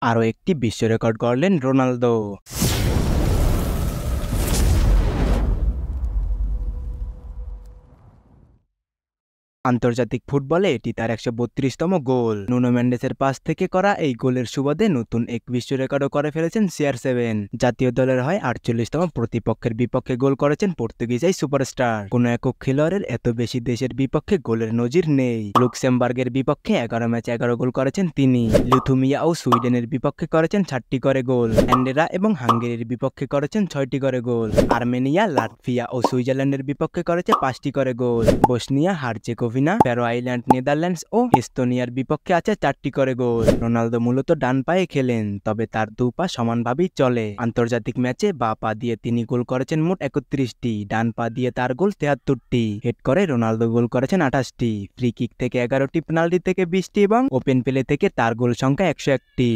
আরও একটি বিশ্ব রেকর্ড গড়লেন রোনালদো। আন্তর্জাতিক ফুটবলে এটি তার ১৩২তম গোল। নুনো মেন্ডেসের পাস থেকে করা এই গোলের সুবাদে নতুন এক বিশ্ব রেকর্ডও করে ফেলেছেন CR7। জাতীয় দলের হয় ৪৮তম প্রতিপক্ষের বিপক্ষে গোল করেছেন পর্তুগিজ এই সুপারস্টার। কোনো একক খেলোয়াড়ের এত বেশি দেশের বিপক্ষে গোলের নজির নেই। লুক্সেমবার্গের বিপক্ষে ১১ ম্যাচে ১১ গোল করেছেন তিনি। লিথুমিয়া ও সুইডেনের বিপক্ষে করেছেন ৭টি করে গোল। অ্যান্ডোরা এবং হাঙ্গেরির বিপক্ষে করেছেন ৬টি করে গোল। আর্মেনিয়া, লাটভিয়া ও সুইজারল্যান্ডের বিপক্ষে করেছে ৫টি করে গোল। Bosnia Herzegovina, Faroe Island, Netherlands ও এস্তোনিয়ার বিপক্ষে আছে ৪টি করে গোল। রোনালদো মূলত ডান পায়ে খেলেন, তবে তার দু পা সমানভাবেই চলে। আন্তর্জাতিক ম্যাচে বাঁ পা দিয়ে তিনি গোল করেছেন মোট ৩১টি, ডান পা দিয়ে তার গোল ৭৩টি। হেড করে রোনালদো গোল করেছেন ২৮টি, ফ্রি কিক থেকে ১১টি, পেনাল্টি থেকে ২০টি এবং ওপেন প্লে থেকে তার গোল সংখ্যা ১০১টি।